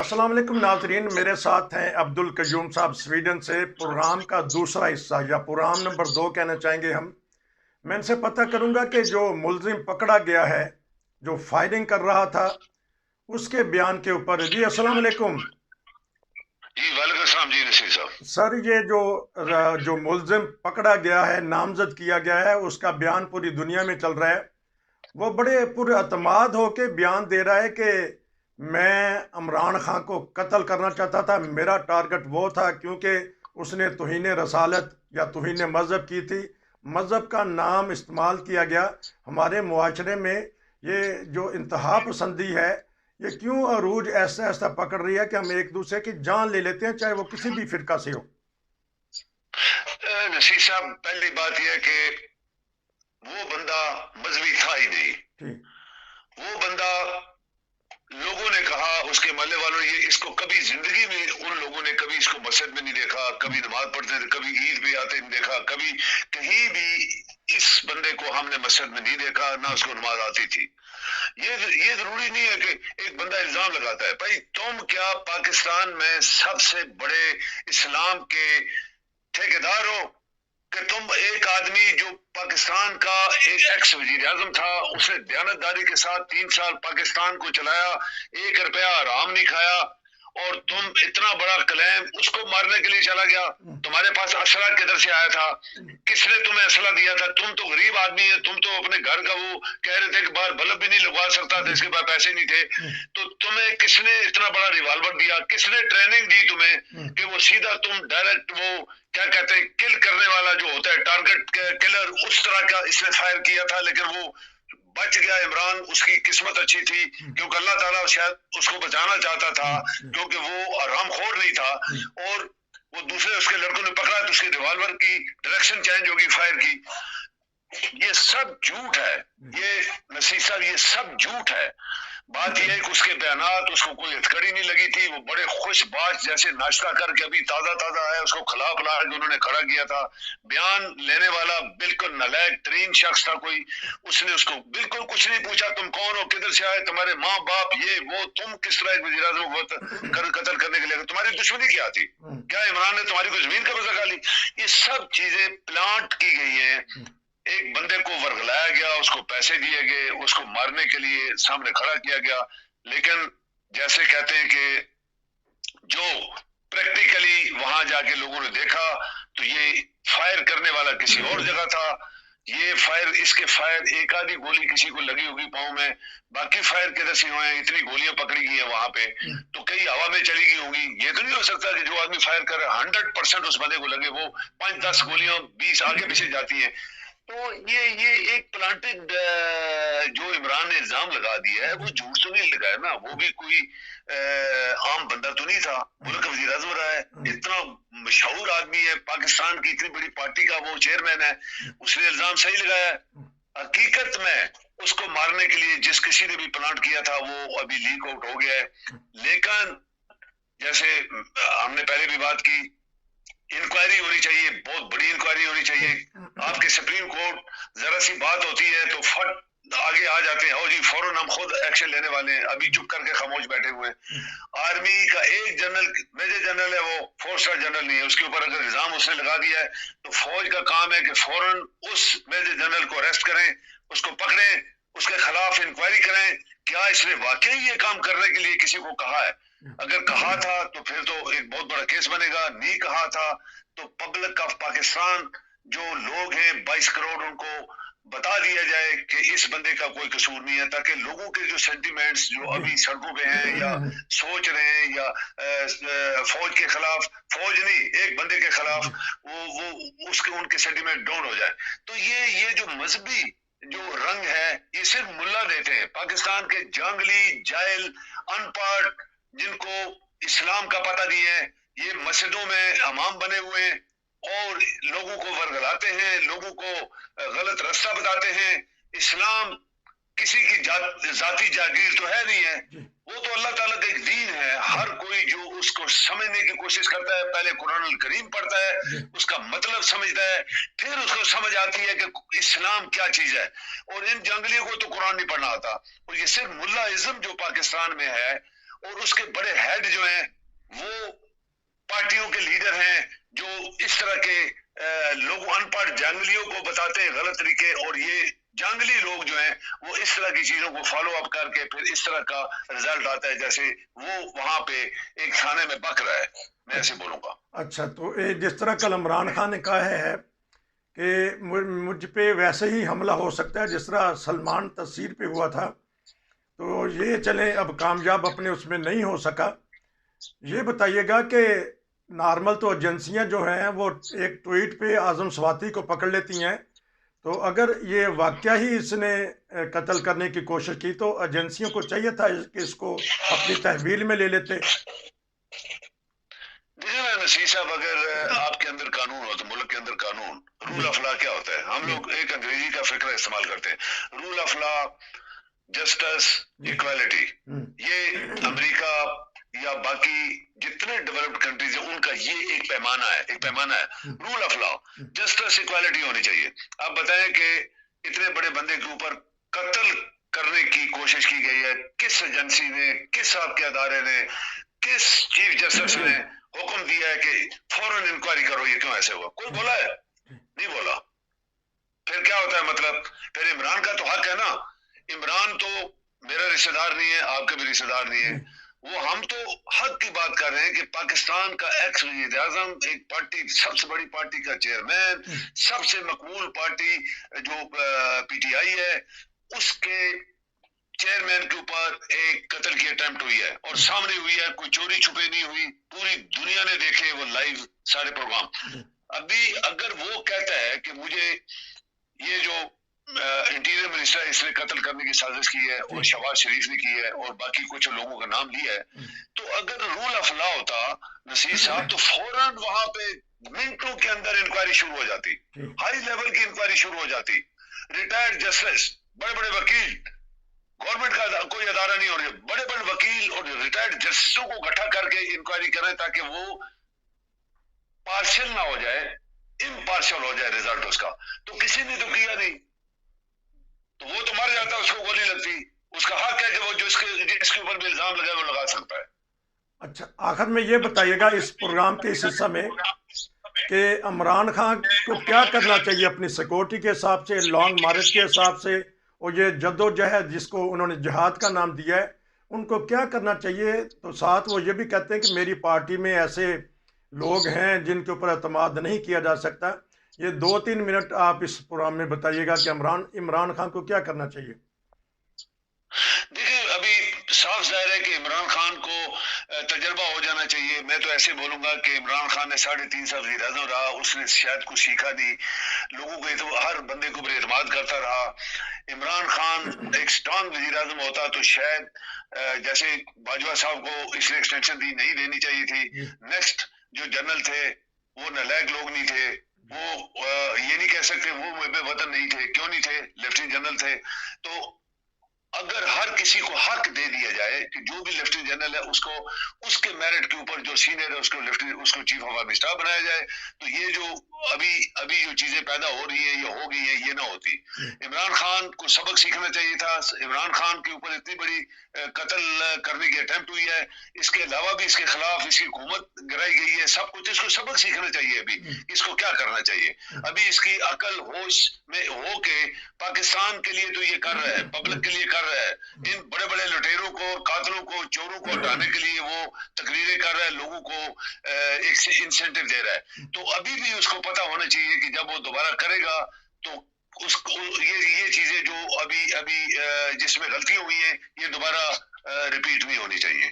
السلام علیکم ناظرین، میرے ساتھ ہیں عبد القیوم صاحب سویڈن سے۔ پروگرام کا دوسرا حصہ یا پروگرام نمبر 2 کہنا چاہیں گے ہم۔ میں ان سے پتہ کروں گا کہ جو ملزم پکڑا گیا ہے، جو فائرنگ کر رہا تھا، اس کے بیان کے اوپر۔ جی السلام علیکم جی وعلیکم السلام جی نصیر صاحب۔ سر۔ یہ جو ملزم پکڑا گیا ہے، نامزد کیا گیا ہے، اس کا بیان پوری دنیا میں چل رہا ہے۔ وہ بڑے پر اعتماد ہو کے بیان دے رہا ہے کہ میں عمران خان کو قتل کرنا چاہتا تھا، میرا ٹارگٹ وہ تھا کیونکہ اس نے توہین رسالت یا توہین مذہب کی تھی، مذہب کا نام استعمال کیا گیا۔ ہمارے معاشرے میں یہ جو انتہا پسندی ہے، یہ کیوں عروج ایسا ایسا پکڑ رہی ہے کہ ہم ایک دوسرے کی جان لے لیتے ہیں، چاہے وہ کسی بھی فرقہ سے ہو؟ نصیر صاحب، پہلی بات یہ ہے کہ وہ بندہ مذہبی تھا ہی نہیں۔ وہ بندہ، لوگوں نے کہا، اس کے محلے والوں نے، اس کو کبھی زندگی میں ان لوگوں نے کبھی اس کو مسجد میں نہیں دیکھا، کبھی نماز پڑھتے تھے، کبھی عید پہ آتے نہیں دیکھا، کبھی کہیں بھی اس بندے کو ہم نے مسجد میں نہیں دیکھا، نہ اس کو نماز آتی تھی۔ یہ ضروری نہیں ہے کہ ایک بندہ الزام لگاتا ہے، بھائی تم کیا پاکستان میں سب سے بڑے اسلام کے ٹھیکیدار ہو کہ تم ایک آدمی جو پاکستان کا ایک ایکس وزیر اعظم تھا، اس نے دیانتداری کے ساتھ 3 سال پاکستان کو چلایا، 1 روپیہ حرام نہیں کھایا، اور تم اتنا بڑا کلیم اس کو مارنے کے لیے چلا گیا؟ تمہارے پاس اسلحہ کدھر سے آیا تھا؟ کس نے تمہیں اسلحہ دیا تھا؟ تم تو غریب آدمی ہے، تم تو اپنے گھر کا وہ کہہ رہے تھے کہ باہر بلب بھی نہیں لگوا سکتا تھا، اس کے پاس پیسے نہیں تھے، تو تمہیں کس نے اتنا بڑا ریوالور دیا؟ کس نے ٹریننگ دی تمہیں کہ وہ سیدھا تم ڈائریکٹ وہ کیا کہتے ہیں کل کرنے والا جو ہوتا ہے، ٹارگٹ کلر، اس طرح کا اس نے فائر کیا تھا، لیکن وہ بچ گیا عمران۔ اس کی قسمت اچھی تھی کیونکہ اللہ تعالیٰ شاید اس کو بچانا چاہتا تھا، کیونکہ وہ حرام خور نہیں تھا، اور وہ دوسرے اس کے لڑکوں نے پکڑا تو اس کے ریوالور کی ڈائریکشن چینج ہوگی، فائر کی۔ یہ سب جھوٹ ہے، یہ نصیر صاحب، یہ سب جھوٹ ہے۔ بات یہ ہے کہ اس کے بیانات، اس کو کوئی ہتھکڑی نہیں لگی تھی، وہ بڑے خوش باش جیسے ناشتہ کر کے ابھی تازہ تازہ آیا، اس کو کھلا پلا کے انہوں نے کھڑا کیا تھا۔ بیان لینے والا بالکل نالائق ترین شخص تھا کوئی، اس نے اس کو بالکل کچھ نہیں پوچھا، تم کون ہو، کدھر سے آئے، تمہارے ماں باپ، یہ وہ، تم کس طرح ایک وزیر اعظم کو قتل کرنے کے لیے، تمہاری دشمنی کیا تھی؟ کیا عمران نے تمہاری کوئی زمین قبضہ کر لی؟ یہ سب چیزیں پلانٹ کی گئی ہیں۔ ایک بندے کو ورگلایا گیا، اس کو پیسے دیے گئے، اس کو مارنے کے لیے سامنے کھڑا کیا گیا، لیکن جیسے کہتے ہیں کہ جو پریکٹیکلی وہاں جا کے لوگوں نے دیکھا تو یہ فائر کرنے والا کسی اور جگہ تھا۔ یہ فائر، اس کے فائر ایک آدھی گولی کسی کو لگی ہوگی پاؤں میں، باقی فائر کدھر سے ہوئے ہیں؟ اتنی گولیاں پکڑی گئی ہیں وہاں پہ تو کئی ہوا میں چلی گئی ہوں گی۔ یہ تو نہیں ہو سکتا کہ جو آدمی فائر کر رہا ہے 100% اس بندے کو لگے، وہ 5-10 گولیاں 20 آگے پیچھے جاتی ہیں۔ تو یہ ایک پلانٹڈ جو عمران نے الزام لگا دیا ہے، وہ جھوٹ تو نہیں لگایا نا، وہ بھی کوئی عام بندہ تو نہیں تھا، ملک کا وزیر اعظم رہا ہے، اتنا مشہور آدمی ہے، پاکستان کی اتنی بڑی پارٹی کا وہ چیئرمین ہے، اس نے الزام صحیح لگایا ہے۔ حقیقت میں اس کو مارنے کے لیے جس کسی نے بھی پلانٹ کیا تھا وہ ابھی لیک آؤٹ ہو گیا ہے، لیکن جیسے ہم نے پہلے بھی بات کی، انکوائری ہونی چاہیے، بہت بڑی انکوائری ہونی چاہیے۔ آپ کے سپریم کورٹ ذرا سی بات ہوتی ہے تو فٹ آگے آ جاتے ہیں، جی فوراً ہم خود ایکشن لینے والے ہیں، ابھی چپ کر کے خاموش بیٹھے ہوئے ہیں۔ آرمی کا ایک جنرل، میجر جنرل ہے، وہ 4 اسٹار جنرل نہیں ہے، اس کے اوپر اگر الزام اس نے لگا دیا ہے تو فوج کا کام ہے کہ فوراً اس میجر جنرل کو اریسٹ کریں، اس کو پکڑیں، اس کے خلاف انکوائری کریں، کیا اس نے واقعی یہ کام کرنے کے لیے کسی کو کہا ہے؟ اگر کہا تھا تو پھر تو ایک بہت بڑا کیس بنے گا، نہیں کہا تھا تو پبلک آف پاکستان جو لوگ ہیں 22 کروڑ، ان کو بتا دیا جائے کہ اس بندے کا کوئی قصور نہیں ہے، تاکہ لوگوں کے جو سینٹیمنٹس جو ابھی سڑکوں پہ ہیں یا سوچ رہے ہیں یا فوج کے خلاف، فوج نہیں ایک بندے کے خلاف، وہ اس کے ان کے سینٹیمنٹ ڈاؤن ہو جائے۔ تو یہ جو مذہبی جو رنگ ہے یہ صرف ملا دیتے ہیں، پاکستان کے جنگلی جاہل ان پڑھ جن کو اسلام کا پتہ نہیں ہے، یہ مسجدوں میں امام بنے ہوئے ہیں اور لوگوں کو ورگلاتے ہیں، لوگوں کو غلط راستہ بتاتے ہیں۔ اسلام کسی کی ذاتی جاگیر تو ہے نہیں ہے، وہ تو اللہ تعالیٰ کا ایک دین ہے۔ ہر کوئی جو اس کو سمجھنے کی کوشش کرتا ہے، پہلے قرآن الکریم پڑھتا ہے، اس کا مطلب سمجھتا ہے، پھر اس کو سمجھ آتی ہے کہ اسلام کیا چیز ہے۔ اور ان جنگلیوں کو تو قرآن نہیں پڑھنا آتا، اور یہ صرف ملا ازم جو پاکستان میں ہے، اور اس کے بڑے ہیڈ جو ہیں وہ پارٹیوں کے لیڈر ہیں جو اس طرح کے لوگوں ان پڑھ جنگلیوں کو بتاتے ہیں غلط طریقے، اور یہ جنگلی لوگ جو ہیں وہ اس طرح کی چیزوں کو فالو اپ کر کے پھر اس طرح کا رزلٹ آتا ہے جیسے وہ وہاں پہ ایک کھانے میں بک رہا ہے، میں ایسے بولوں گا۔ اچھا، تو جس طرح کل عمران خان نے کہا ہے کہ مجھ پہ ویسے ہی حملہ ہو سکتا ہے جس طرح سلمان تاثیر پہ ہوا تھا، تو یہ چلیں اب کامیاب اپنے اس میں نہیں ہو سکا، یہ بتائیے گا کہ نارمل تو ایجنسیاں جو ہیں وہ ایک ٹویٹ پہ اعظم سواتی کو پکڑ لیتی ہیں، تو اگر یہ واقعہ ہی اس نے قتل کرنے کی کوشش کی تو ایجنسیوں کو چاہیے تھا کہ اس کو اپنی تحویل میں لے لیتے۔ دیکھیں نا نصیر صاحب، اگر آپ کے اندر قانون ہو تو ملک کے اندر قانون، رول آف لا کیا ہوتا ہے؟ ہم لوگ ایک انگریزی کا فکر استعمال کرتے ہیں، rule of law, justice, equality. یہ امریکہ یا باقی جتنے ڈیولپڈ کنٹریز ہیں ان کا یہ ایک پیمانہ ہے، rule of law, justice, equality ہونی چاہیے۔ آپ بتائیں کہ اتنے بڑے بندے کے اوپر قتل کرنے کی کوشش کی گئی ہے، کس ایجنسی نے، کس آپ کے ادارے نے، کس چیف جسٹس نے حکم دیا ہے کہ فوراً انکوائری کرو یہ کیوں ایسے ہوا؟ کوئی بولا ہے؟ نہیں بولا۔ پھر کیا ہوتا ہے مطلب؟ پھر عمران کا تو حق ہے نا، عمران تو میرا رشتہ دار نہیں ہے، آپ کا بھی رشتہ دار نہیں ہے، وہ ہم تو حق کی بات کر رہے ہیں کہ پاکستان کا ایکس وزیر اعظم، ایک پارٹی، سب سے بڑی پارٹی کا چیئرمین، سب سے مقبول پارٹی جو پی ٹی آئی ہے، اس کے چیئرمین کے اوپر ایک قتل کی اٹیمپٹ ہوئی ہے اور سامنے ہوئی ہے، کوئی چوری چھپے نہیں ہوئی، پوری دنیا نے دیکھے وہ لائیو سارے پروگرام۔ ابھی اگر وہ کہتا ہے کہ مجھے یہ جو انٹیریئر منسٹر اس نے قتل کرنے کی سازش کی ہے اور شہباز شریف نے کی ہے اور باقی کچھ لوگوں کا نام لیا ہے، تو اگر رول آف لا ہوتا نصیر صاحب تو فوراً وہاں پہ منٹوں کے اندر انکوائری شروع ہو جاتی، ہائی لیول کی انکوائری شروع ہو جاتی، ریٹائرڈ جسٹس، بڑے بڑے وکیل، گورنمنٹ کا کوئی ادارہ نہیں ہونا، بڑے بڑے وکیل اور ریٹائرڈ جسٹسوں کو اکٹھا کر کے انکوائری کریں تاکہ وہ پارشل نہ ہو جائے، امپارشل ہو جائے رزلٹ اس کا۔ تو کسی نے تو کیا نہیں، تو وہ تو مر جاتا، اس کو گولی لگتی، اس کا حق ہے کہ وہ جو اس کے اوپر بھی الزام لگائے وہ لگا سکتا ہے۔ اچھا، آخر میں یہ بتائیے گا اس پروگرام کے اس حصہ میں کہ عمران خان کو کیا کرنا چاہیے اپنی سیکورٹی کے حساب سے، لانگ مارچ کے حساب سے، اور یہ جد و جہد جس کو انہوں نے جہاد کا نام دیا ہے، ان کو کیا کرنا چاہیے؟ تو ساتھ وہ یہ بھی کہتے ہیں کہ میری پارٹی میں ایسے لوگ ہیں جن کے اوپر اعتماد نہیں کیا جا سکتا۔ یہ 2-3 منٹ آپ اس پروگرام میں بتائیے گا کہ عمران خان کو کیا کرنا چاہیے۔ دیکھیں ابھی صاف ظاہر ہے کہ عمران خان کو تجربہ ہو جانا چاہیے۔ میں تو ایسے بولوں گا کہ عمران خان نے 3.5 سال وزیر اعظم رہا، اس نے شاید کچھ سیکھا نہیں، لوگوں کو ہر بندے کو اعتماد کرتا رہا۔ عمران خان ایک اسٹرانگ وزیر اعظم ہوتا تو شاید جیسے باجوہ صاحب کو اس نے ایکسٹینشن دی، نہیں دینی چاہیے تھی۔ نیکسٹ جو جنرل تھے وہ نالائق لوگ نہیں تھے، وہ یہ نہیں کہہ سکتے وہ محب وطن نہیں تھے، کیوں نہیں تھے؟ لیفٹیننٹ جنرل تھے۔ تو اگر ہر کسی کو حق دے دیا جائے کہ جو بھی لیفٹیننٹ جنرل ہے اس کو اس کے میرٹ کے اوپر جو سینئر ہے اس کو چیف آف آرمی اسٹاف بنایا جائے، تو یہ جو ابھی جو چیزیں پیدا ہو رہی ہیں یا ہو گئی ہیں یہ نہ ہوتی۔ عمران خان کو سبق سیکھنا چاہیے تھا۔ عمران خان کے اوپر اتنی بڑی قتل کرنے کی اٹیمپٹ ہوئی ہے، اس کے علاوہ بھی اس کے خلاف اس کی حکومت گرائی گئی ہے، سب کچھ، اس کو سبق سیکھنا چاہیے ابھی اس کو کیا کرنا چاہیے۔ ابھی اس کی عقل ہوش میں ہو کے پاکستان کے لیے تو یہ کر رہا ہے، پبلک کے لیے کر رہا ہے، ان بڑے بڑے لٹیروں کو، قاتلوں کو، چوروں کو ہٹانے کے لیے وہ تقریریں کر رہا ہے، لوگوں کو ایک انسینٹیو دے رہا ہے۔ تو ابھی بھی اس کو پتا ہونا چاہیے کہ جب وہ دوبارہ کرے گا تو اس کو یہ چیزیں جو ابھی جس میں غلطیاں ہوئی ہیں یہ دوبارہ ریپیٹ نہیں ہونی چاہیے۔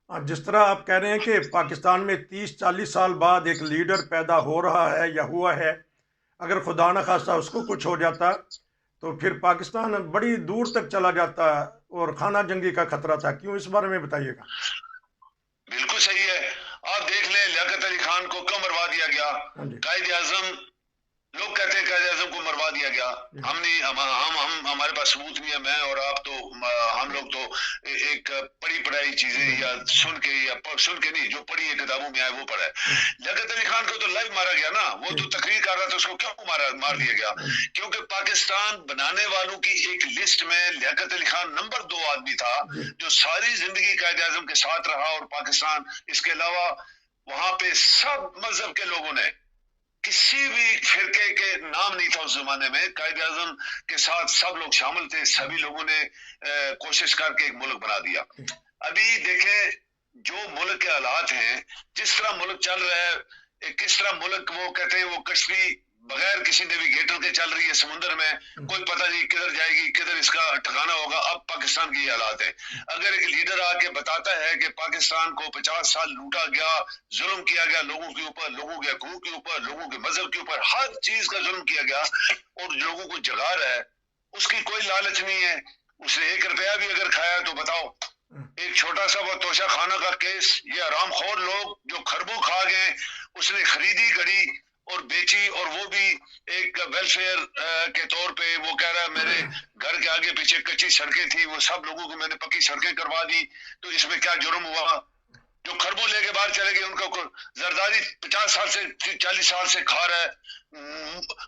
جس طرح آپ کہہ رہے ہیں کہ پاکستان میں 30-40 سال بعد ایک لیڈر پیدا ہو رہا ہے یا ہوا ہے، اگر خدا نہ خواستہ اس کو کچھ ہو جاتا تو پھر پاکستان بڑی دور تک چلا جاتا اور خانہ جنگی کا خطرہ تھا، کیوں؟ اس بارے میں بتائیے گا۔ بالکل صحیح ہے، آپ دیکھ لیں لیاقت علی خان کو کیوں مروا دیا گیا؟ قائد اعظم لوگ کہتے ہیں قائد اعظم کو مروا دیا گیا. ہم نہیں, ہم ہمارے پاس ثبوت نہیں ہے. میں اور آپ تو ہم لوگ تو ایک پڑھی پڑھائی چیزیں یا سن کے نہیں, جو پڑھی ہے کتابوں میں آئے وہ پڑھا ہے. لیاقت علی خان کو تو لائیو مارا گیا نا, وہ تو تقریر کر رہا تھا, اس کو کیوں مار دیا گیا؟ کیونکہ پاکستان بنانے والوں کی ایک لسٹ میں لیاقت علی خان نمبر 2 آدمی تھا, جو ساری زندگی قائد اعظم کے ساتھ رہا. اور پاکستان اس کے علاوہ وہاں پہ سب مذہب کے لوگوں نے, کسی بھی فرقے کے نام نہیں تھا اس زمانے میں, قائد اعظم کے ساتھ سب لوگ شامل تھے. سبھی لوگوں نے کوشش کر کے ایک ملک بنا دیا. ابھی دیکھیں جو ملک کے حالات ہیں, جس طرح ملک چل رہا ہے, کس طرح ملک, وہ کہتے ہیں وہ کشتی بغیر کسی نیویگیٹر کے چل رہی ہے سمندر میں, کوئی پتہ نہیں کدھر جائے گی, کدھر اس کا ٹھکانہ ہوگا. اب پاکستان کی یہ حالات ہے. اگر ایک لیڈر آ کے بتاتا ہے کہ پاکستان کو 50 سال لوٹا گیا, ظلم کیا گیا لوگوں کے اوپر, لوگوں کے حقوق کے اوپر, لوگوں کے مذہب کے اوپر, ہر چیز کا ظلم کیا گیا, اور لوگوں کو جگا رہا ہے, اس کی کوئی لالچ نہیں ہے. اس نے 1 روپیہ بھی اگر کھایا تو بتاؤ, ایک چھوٹا سا وہ توشہ خانہ کا کیس, یہ حرام خور لوگ جو خربوں کھا گئے, اس نے خریدی گھڑی اور بیچی, اور وہ بھی ایک ویلفیئر کے طور پہ. وہ کہہ رہا ہے میرے گھر کے آگے پیچھے کچی سڑکیں تھی, وہ سب لوگوں کو میں نے پکی سڑکیں کروا دی, تو اس میں کیا جرم ہوا؟ جو خربوں لے کے باہر چلے گئے, ان کو زرداری 50 سال سے 40 سال سے کھا رہا ہے,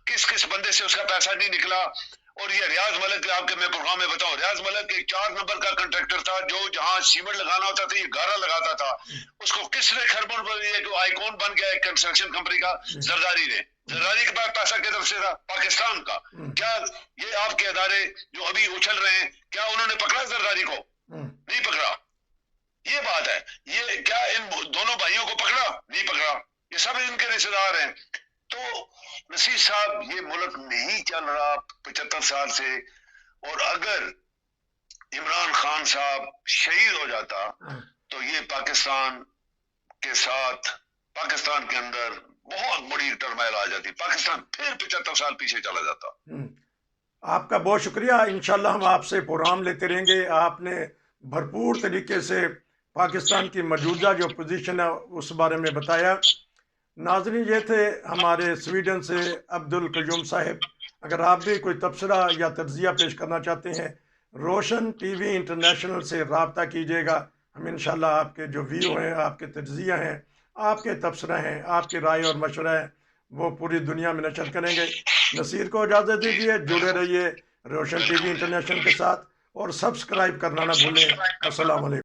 کس بندے سے اس کا پیسہ نہیں نکلا. اور یہ ریاض ملک, آپ کے میں پروگرام میں بتاؤں, ریاض ملک ایک 4 نمبر کا کنٹریکٹر تھا, جو جہاں سیمنٹ لگانا ہوتا تھا یہ گارا لگاتا تھا. اس کو کس نے خربوں پر دیا کہ آئیکون بن گیا ایک کنسٹرکشن کمپنی کا؟ زرداری نے. زرداری کے پاس پیسہ کی طرف سے تھا پاکستان کا. کیا یہ آپ کے ادارے جو ابھی اچھل رہے ہیں, کیا انہوں نے پکڑا زرداری کو؟ نہیں پکڑا. یہ بات ہے. یہ کیا ان دونوں بھائیوں کو پکڑا؟ نہیں پکڑا. یہ سب ان کے رشتے دار ہیں. تو نصیر صاحب, یہ ملک نہیں چل رہا 75 سال سے, اور اگر عمران خان صاحب شہید ہو جاتا تو یہ پاکستان کے ساتھ, پاکستان کے اندر بہت بڑی ٹرمائل آ جاتی, پاکستان پھر 75 سال پیچھے چلا جاتا. آپ کا بہت شکریہ. انشاءاللہ ہم آپ سے پروگرام لیتے رہیں گے. آپ نے بھرپور طریقے سے پاکستان کی موجودہ جو پوزیشن ہے اس بارے میں بتایا. ناظرین, یہ تھے ہمارے سویڈن سے عبد القیوم صاحب. اگر آپ بھی کوئی تبصرہ یا تجزیہ پیش کرنا چاہتے ہیں, روشن ٹی وی انٹرنیشنل سے رابطہ کیجیے گا. ہم انشاءاللہ آپ کے جو ویو ہیں, آپ کے تجزیہ ہیں, آپ کے تبصرہ ہیں, آپ کی رائے اور مشورہ ہیں, وہ پوری دنیا میں نشر کریں گے. نصیر کو اجازت دیجیے, جڑے رہیے روشن ٹی وی انٹرنیشنل کے ساتھ, اور سبسکرائب کرنا نہ بھولیں. السلام علیکم.